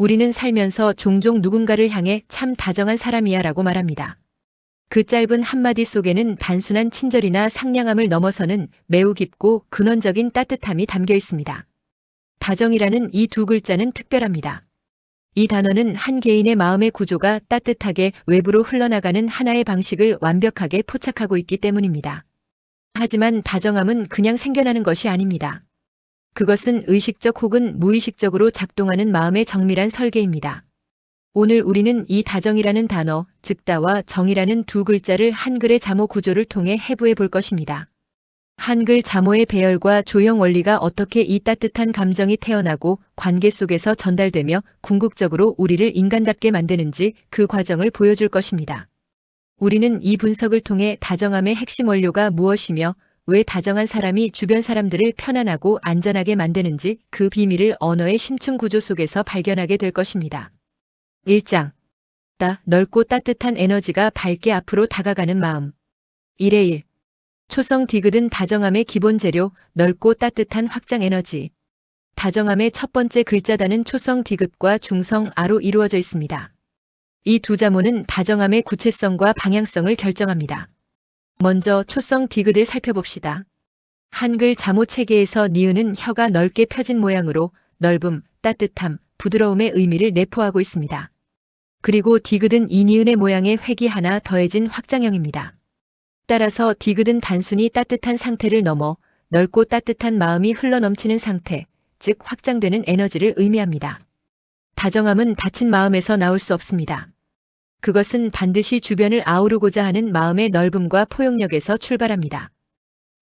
우리는 살면서 종종 누군가를 향해 참 다정한 사람이야 라고 말합니다. 그 짧은 한마디 속에는 단순한 친절이나 상냥함을 넘어서는 매우 깊고 근원적인 따뜻함이 담겨 있습니다. 다정이라는 이 두 글자는 특별합니다. 이 단어는 한 개인의 마음의 구조가 따뜻하게 외부로 흘러나가는 하나의 방식을 완벽하게 포착하고 있기 때문입니다. 하지만 다정함은 그냥 생겨나는 것이 아닙니다. 그것은 의식적 혹은 무의식적으로 작동하는 마음의 정밀한 설계입니다. 오늘 우리는 이 다정이라는 단어, 즉 다와 정이라는 두 글자를 한글의 자모 구조를 통해 해부해 볼 것입니다. 한글 자모의 배열과 조형 원리가 어떻게 이 따뜻한 감정이 태어나고 관계 속에서 전달되며 궁극적으로 우리를 인간답게 만드는지 그 과정을 보여줄 것입니다. 우리는 이 분석을 통해 다정함의 핵심 원료가 무엇이며 왜 다정한 사람이 주변 사람들을 편안하고 안전하게 만드는지 그 비밀을 언어의 심층 구조 속에서 발견하게 될 것입니다. 1장. 넓고 따뜻한 에너지가 밝게 앞으로 다가가는 마음. 1의 1. 초성 디귿은 다정함의 기본 재료, 넓고 따뜻한 확장 에너지. 다정함의 첫 번째 글자단은 초성 디귿과 중성 아로 이루어져 있습니다. 이 두 자모는 다정함의 구체성과 방향성을 결정합니다. 먼저 초성 디귿을 살펴봅시다. 한글 자모 체계에서 니은은 혀가 넓게 펴진 모양으로 넓음, 따뜻함, 부드러움의 의미를 내포하고 있습니다. 그리고 디귿은 이 니은의 모양에 획이 하나 더해진 확장형입니다. 따라서 디귿은 단순히 따뜻한 상태를 넘어 넓고 따뜻한 마음이 흘러넘치는 상태, 즉 확장되는 에너지를 의미합니다. 다정함은 닫힌 마음에서 나올 수 없습니다. 그것은 반드시 주변을 아우르고자 하는 마음의 넓음과 포용력에서 출발합니다.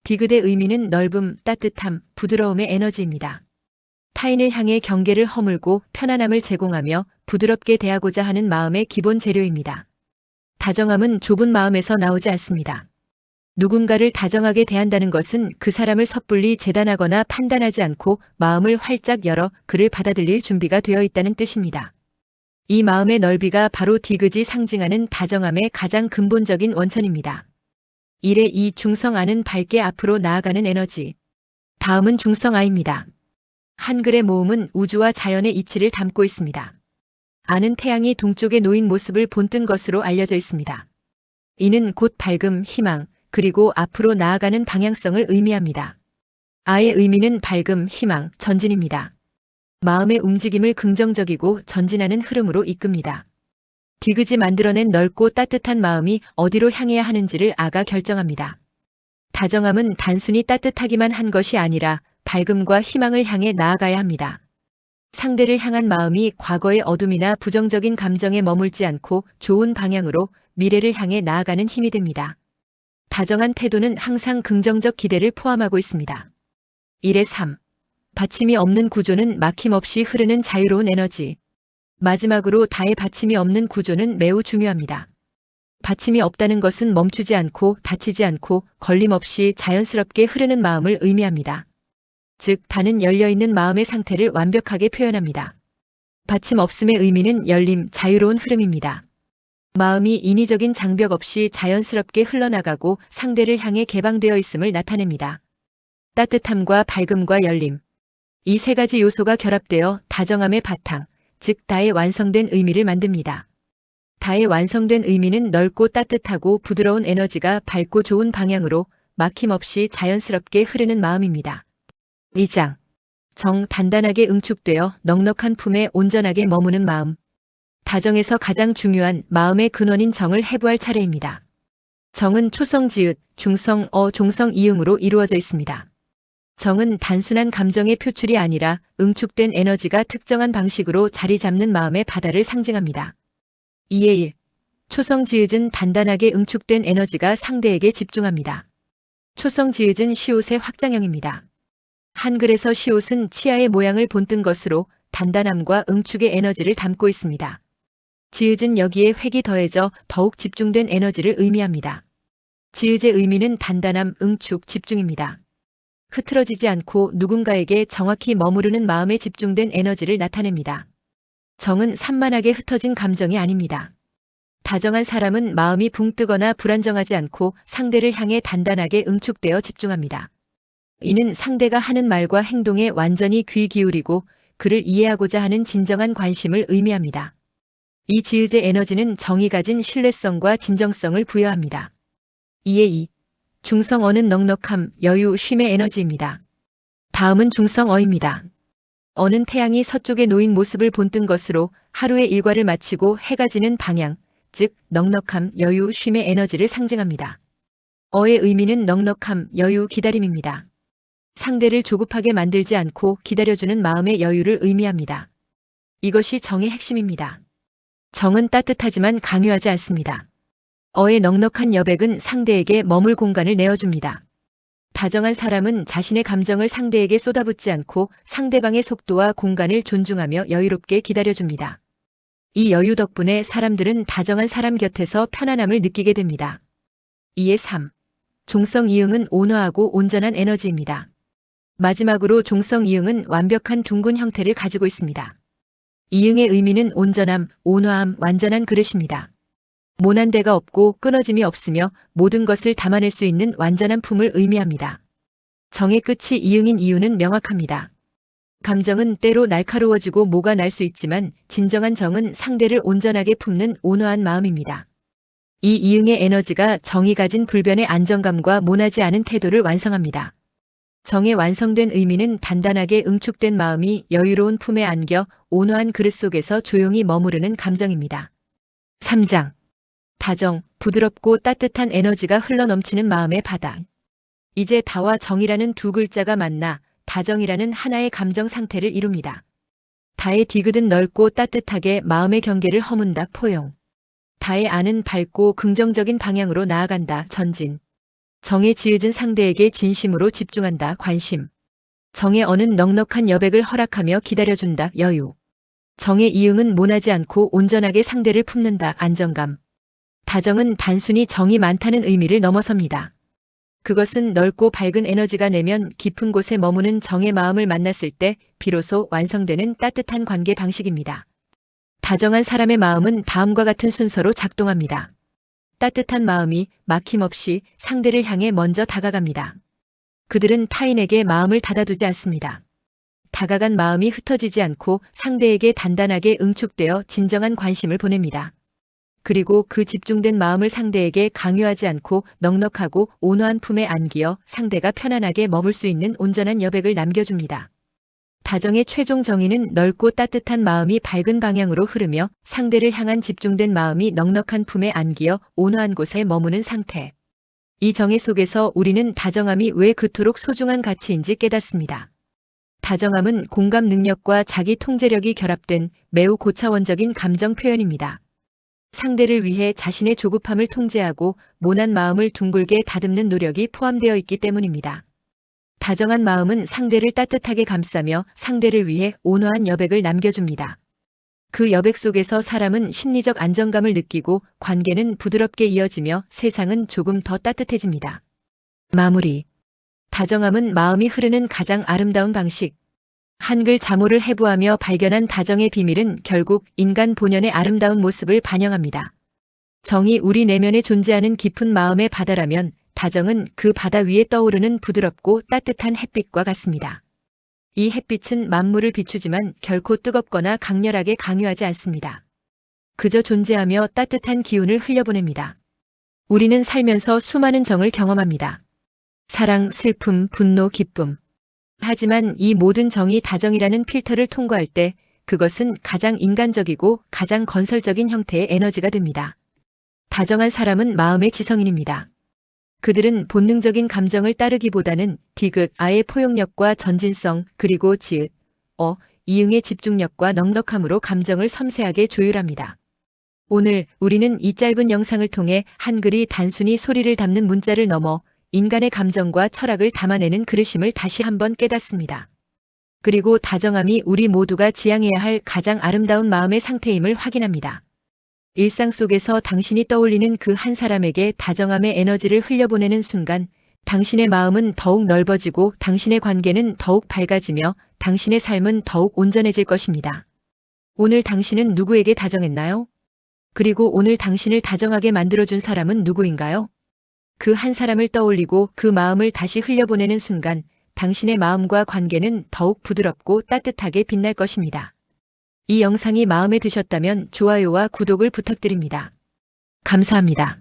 디귿의 의미는 넓음, 따뜻함, 부드러움의 에너지입니다. 타인을 향해 경계를 허물고 편안함을 제공하며 부드럽게 대하고자 하는 마음의 기본 재료입니다. 다정함은 좁은 마음에서 나오지 않습니다. 누군가를 다정하게 대한다는 것은 그 사람을 섣불리 재단하거나 판단하지 않고 마음을 활짝 열어 그를 받아들일 준비가 되어 있다는 뜻입니다. 이 마음의 넓이가 바로 디귿이 상징하는 다정함의 가장 근본적인 원천입니다. 1의 2 중성 아는 밝게 앞으로 나아가는 에너지. 다음은 중성 아입니다. 한글의 모음은 우주와 자연의 이치를 담고 있습니다. 아는 태양이 동쪽에 놓인 모습을 본뜬 것으로 알려져 있습니다. 이는 곧 밝음, 희망, 그리고 앞으로 나아가는 방향성을 의미합니다. 아의 의미는 밝음, 희망, 전진입니다. 마음의 움직임을 긍정적이고 전진하는 흐름으로 이끕니다. 디귿이 만들어낸 넓고 따뜻한 마음이 어디로 향해야 하는지를 아가 결정합니다. 다정함은 단순히 따뜻하기만 한 것이 아니라 밝음과 희망을 향해 나아가야 합니다. 상대를 향한 마음이 과거의 어둠이나 부정적인 감정에 머물지 않고 좋은 방향으로 미래를 향해 나아가는 힘이 됩니다. 다정한 태도는 항상 긍정적 기대를 포함하고 있습니다. 1의 3. 받침이 없는 구조는 막힘없이 흐르는 자유로운 에너지. 마지막으로 다의 받침이 없는 구조는 매우 중요합니다. 받침이 없다는 것은 멈추지 않고 다치지 않고 걸림없이 자연스럽게 흐르는 마음을 의미합니다. 즉, 다는 열려있는 마음의 상태를 완벽하게 표현합니다. 받침 없음의 의미는 열림, 자유로운 흐름입니다. 마음이 인위적인 장벽 없이 자연스럽게 흘러나가고 상대를 향해 개방되어 있음을 나타냅니다. 따뜻함과 밝음과 열림. 이 세 가지 요소가 결합되어 다정함의 바탕, 즉 다의 완성된 의미를 만듭니다. 다의 완성된 의미는 넓고 따뜻하고 부드러운 에너지가 밝고 좋은 방향으로 막힘없이 자연스럽게 흐르는 마음입니다. 2장. 정 단단하게 응축되어 넉넉한 품에 온전하게 머무는 마음. 다정에서 가장 중요한 마음의 근원인 정을 해부할 차례입니다. 정은 초성 지읒, 중성 어, 종성 이응으로 이루어져 있습니다. 정은 단순한 감정의 표출이 아니라 응축된 에너지가 특정한 방식으로 자리 잡는 마음의 바다를 상징합니다. 2의 1. 초성 지읒은 단단하게 응축된 에너지가 상대에게 집중합니다. 초성 지읒은 시옷의 확장형입니다. 한글에서 시옷은 치아의 모양을 본뜬 것으로 단단함과 응축의 에너지를 담고 있습니다. 지읒은 여기에 획이 더해져 더욱 집중된 에너지를 의미합니다. 지읒의 의미는 단단함, 응축, 집중입니다. 흐트러지지 않고 누군가에게 정확히 머무르는 마음에 집중된 에너지를 나타냅니다. 정은 산만하게 흩어진 감정이 아닙니다. 다정한 사람은 마음이 붕 뜨거나 불안정하지 않고 상대를 향해 단단하게 응축되어 집중합니다. 이는 상대가 하는 말과 행동에 완전히 귀 기울이고 그를 이해하고자 하는 진정한 관심을 의미합니다. 이 지읒의 에너지는 정이 가진 신뢰성과 진정성을 부여합니다. 이에 중성어는 넉넉함, 여유, 쉼의 에너지입니다. 다음은 중성어입니다. 어는 태양이 서쪽에 놓인 모습을 본뜬 것으로 하루의 일과를 마치고 해가 지는 방향, 즉 넉넉함, 여유, 쉼의 에너지를 상징합니다. 어의 의미는 넉넉함, 여유, 기다림입니다. 상대를 조급하게 만들지 않고 기다려주는 마음의 여유를 의미합니다. 이것이 정의 핵심입니다. 정은 따뜻하지만 강요하지 않습니다. 어의 넉넉한 여백은 상대에게 머물 공간을 내어줍니다. 다정한 사람은 자신의 감정을 상대에게 쏟아붓지 않고 상대방의 속도와 공간을 존중하며 여유롭게 기다려줍니다. 이 여유 덕분에 사람들은 다정한 사람 곁에서 편안함을 느끼게 됩니다. 2의 3. 종성 이응은 온화하고 온전한 에너지입니다. 마지막으로 종성 이응은 완벽한 둥근 형태를 가지고 있습니다. 이응의 의미는 온전함, 온화함, 완전한 그릇입니다. 모난 데가 없고 끊어짐이 없으며 모든 것을 담아낼 수 있는 완전한 품을 의미합니다. 정의 끝이 이응인 이유는 명확합니다. 감정은 때로 날카로워지고 모가 날 수 있지만 진정한 정은 상대를 온전하게 품는 온화한 마음입니다. 이 이응의 에너지가 정이 가진 불변의 안정감과 모나지 않은 태도를 완성합니다. 정의 완성된 의미는 단단하게 응축된 마음이 여유로운 품에 안겨 온화한 그릇 속에서 조용히 머무르는 감정입니다. 3장. 다정, 부드럽고 따뜻한 에너지가 흘러넘치는 마음의 바다. 이제 다와 정이라는 두 글자가 만나 다정이라는 하나의 감정 상태를 이룹니다. 다의 디귿은 넓고 따뜻하게 마음의 경계를 허문다 포용. 다의 안은 밝고 긍정적인 방향으로 나아간다 전진. 정의 지읒은 상대에게 진심으로 집중한다 관심. 정의 어는 넉넉한 여백을 허락하며 기다려준다 여유. 정의 이응은 모나지 않고 온전하게 상대를 품는다 안정감. 다정은 단순히 정이 많다는 의미를 넘어섭니다. 그것은 넓고 밝은 에너지가 내면 깊은 곳에 머무는 정의 마음을 만났을 때 비로소 완성되는 따뜻한 관계 방식입니다. 다정한 사람의 마음은 다음과 같은 순서로 작동합니다. 따뜻한 마음이 막힘없이 상대를 향해 먼저 다가갑니다. 그들은 타인에게 마음을 닫아두지 않습니다. 다가간 마음이 흩어지지 않고 상대에게 단단하게 응축되어 진정한 관심을 보냅니다. 그리고 그 집중된 마음을 상대에게 강요하지 않고 넉넉하고 온화한 품에 안기어 상대가 편안하게 머물 수 있는 온전한 여백을 남겨줍니다. 다정의 최종 정의는 넓고 따뜻한 마음이 밝은 방향으로 흐르며 상대를 향한 집중된 마음이 넉넉한 품에 안기어 온화한 곳에 머무는 상태. 이 정의 속에서 우리는 다정함이 왜 그토록 소중한 가치인지 깨닫습니다. 다정함은 공감 능력과 자기 통제력이 결합된 매우 고차원적인 감정 표현입니다. 상대를 위해 자신의 조급함을 통제하고 모난 마음을 둥글게 다듬는 노력이 포함되어 있기 때문입니다. 다정한 마음은 상대를 따뜻하게 감싸며 상대를 위해 온화한 여백을 남겨줍니다. 그 여백 속에서 사람은 심리적 안정감을 느끼고 관계는 부드럽게 이어지며 세상은 조금 더 따뜻해집니다. 마무리. 다정함은 마음이 흐르는 가장 아름다운 방식. 한글 자모를 해부하며 발견한 다정의 비밀은 결국 인간 본연의 아름다운 모습을 반영합니다. 정이 우리 내면에 존재하는 깊은 마음의 바다라면 다정은 그 바다 위에 떠오르는 부드럽고 따뜻한 햇빛과 같습니다. 이 햇빛은 만물을 비추지만 결코 뜨겁거나 강렬하게 강요하지 않습니다. 그저 존재하며 따뜻한 기운을 흘려보냅니다. 우리는 살면서 수많은 정을 경험합니다. 사랑, 슬픔, 분노, 기쁨. 하지만 이 모든 정이 다정이라는 필터를 통과할 때 그것은 가장 인간적이고 가장 건설적인 형태의 에너지가 됩니다. 다정한 사람은 마음의 지성인입니다. 그들은 본능적인 감정을 따르기보다는 디귿, 아의 포용력과 전진성, 그리고 지읒, 이응의 집중력과 넉넉함으로 감정을 섬세하게 조율합니다. 오늘 우리는 이 짧은 영상을 통해 한글이 단순히 소리를 담는 문자를 넘어 인간의 감정과 철학을 담아내는 그릇임을 다시 한번 깨닫습니다. 그리고 다정함이 우리 모두가 지향해야 할 가장 아름다운 마음의 상태임을 확인합니다. 일상 속에서 당신이 떠올리는 그 한 사람에게 다정함의 에너지를 흘려보내는 순간 당신의 마음은 더욱 넓어지고 당신의 관계는 더욱 밝아지며 당신의 삶은 더욱 온전해질 것입니다. 오늘 당신은 누구에게 다정했나요? 그리고 오늘 당신을 다정하게 만들어준 사람은 누구인가요? 그 한 사람을 떠올리고 그 마음을 다시 흘려보내는 순간 당신의 마음과 관계는 더욱 부드럽고 따뜻하게 빛날 것입니다. 이 영상이 마음에 드셨다면 좋아요와 구독을 부탁드립니다. 감사합니다.